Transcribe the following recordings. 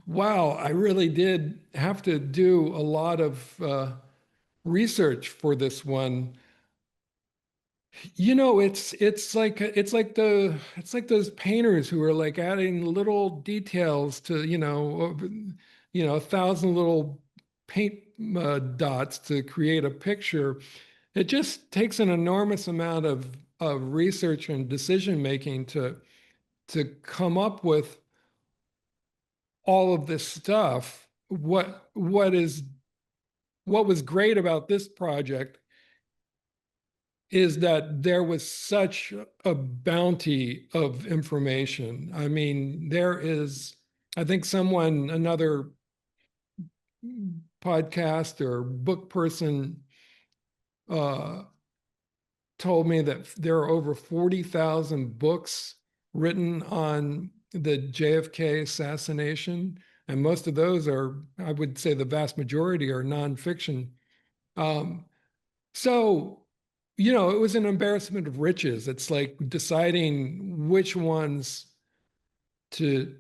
Wow, I really did have to do a lot of research for this one. It's like those painters who are like adding little details to a thousand little paint dots to create a picture. It just takes an enormous amount of research and decision making to come up with all of this stuff. What was great about this project is that there was such a bounty of information. I mean, I think another podcast or book person uh, told me that there are over 40,000 books written on the JFK assassination. And most of those I would say the vast majority are nonfiction. Um, So, it was an embarrassment of riches. It's like deciding which ones to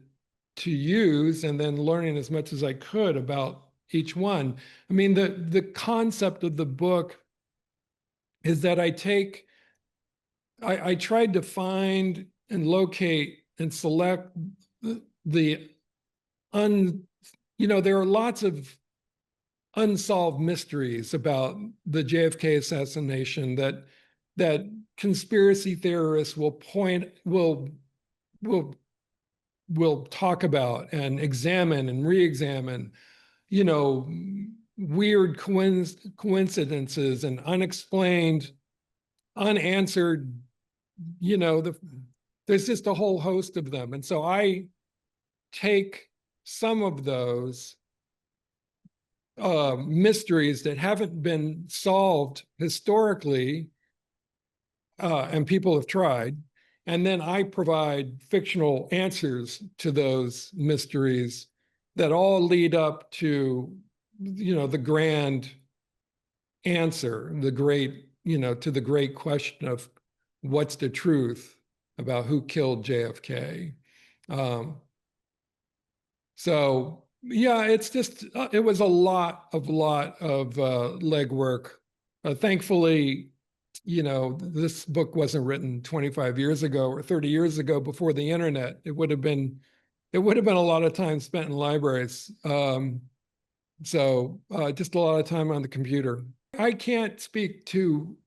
to use and then learning as much as I could about each one. I mean, the concept of the book is that I tried to find and locate and select the un, there are lots of unsolved mysteries about the JFK assassination that conspiracy theorists will talk about and examine and re-examine, you know, weird coincidences and unexplained, unanswered, there's just a whole host of them. And so I take some of those mysteries that haven't been solved historically, and people have tried. And then I provide fictional answers to those mysteries that all lead up to, the grand answer, to the great question of what's the truth about who killed JFK. Um, so yeah, it was a lot of legwork. Thankfully, this book wasn't written 25 years ago or 30 years ago before the internet. It would have been a lot of time spent in libraries. So just a lot of time on the computer. I can't speak too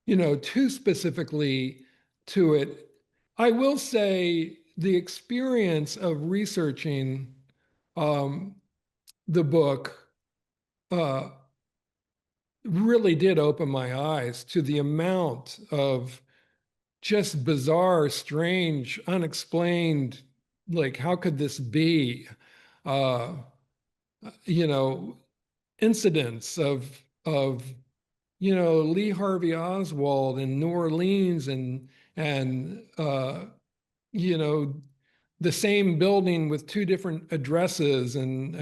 specifically to it. I will say the experience of researching um, the book uh, really did open my eyes to the amount of just bizarre, strange, unexplained, like, how could this be? Uh, you know, Incidents of Lee Harvey Oswald in New Orleans and you know the same building with two different addresses and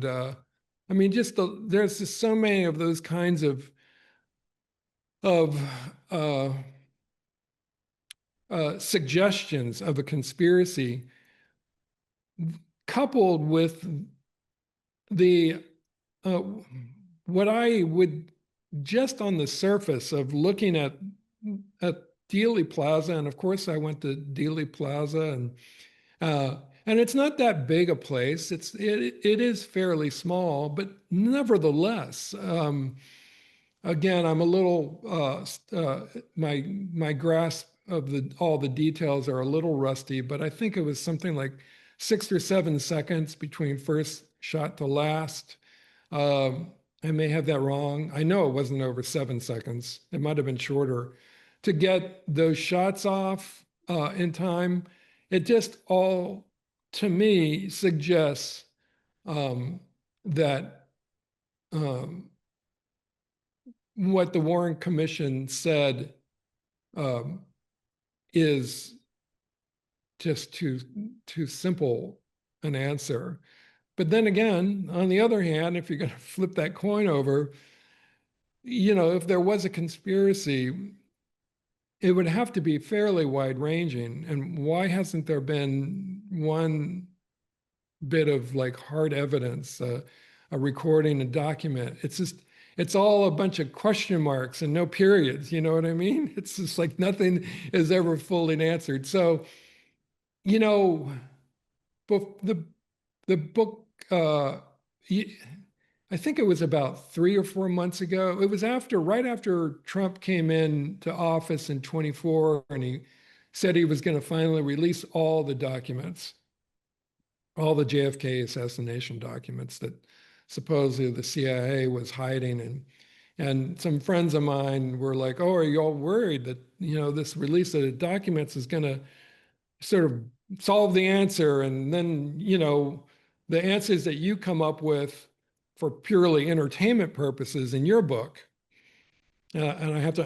I mean there's just so many of those kinds of uh, suggestions of a conspiracy coupled with the uh, what I would just on the surface of looking at Dealey Plaza, and of course I went to Dealey Plaza, uh, and it's not that big a place. It is fairly small, but nevertheless, again, I'm a little my grasp of the all the details are a little rusty, but I think it was something like 6 or 7 seconds between first shot to last. Um, I may have that wrong. I know it wasn't over 7 seconds. It might have been shorter. To get those shots off in time, it just all, to me, suggests that um, what the Warren Commission said um, is just too simple an answer. But then again, on the other hand, if you're going to flip that coin over, if there was a conspiracy, it would have to be fairly wide ranging. And why hasn't there been one bit of like hard evidence, a recording, a document. It's just, it's all a bunch of question marks and no periods. You know what I mean? It's just like nothing is ever fully answered. So, you know, the book, I think it was about 3 or 4 months ago. It was right after Trump came in to office in 24, and he said he was going to finally release all the documents, all the JFK assassination documents that supposedly the CIA was hiding. And some friends of mine were like, "Oh, are you all worried that, this release of the documents is going to sort of solve the answer, and then, the answers that you come up with for purely entertainment purposes in your book." And I have to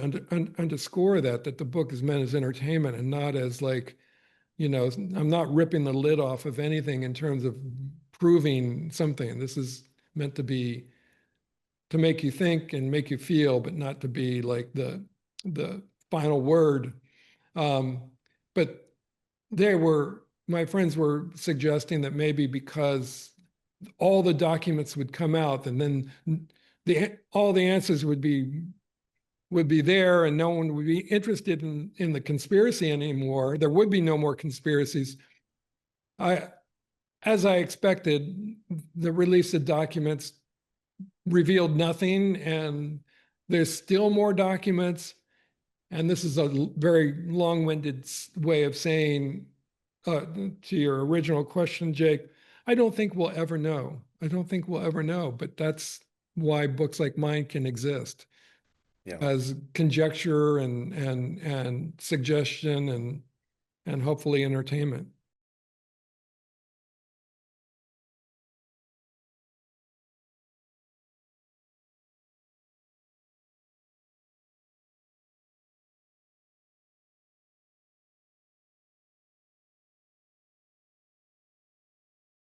underscore that the book is meant as entertainment and not as like, I'm not ripping the lid off of anything in terms of proving something. This is meant to make you think and make you feel, but not to be like the final word. But my friends were suggesting that maybe because all the documents would come out, and then all the answers would be there, and no one would be interested in the conspiracy anymore. There would be no more conspiracies. As I expected, the release of documents revealed nothing, and there's still more documents. And this is a very long-winded way of saying, to your original question, Jake, I don't think we'll ever know. I don't think we'll ever know, but that's why books like mine can exist, as conjecture and suggestion and hopefully entertainment.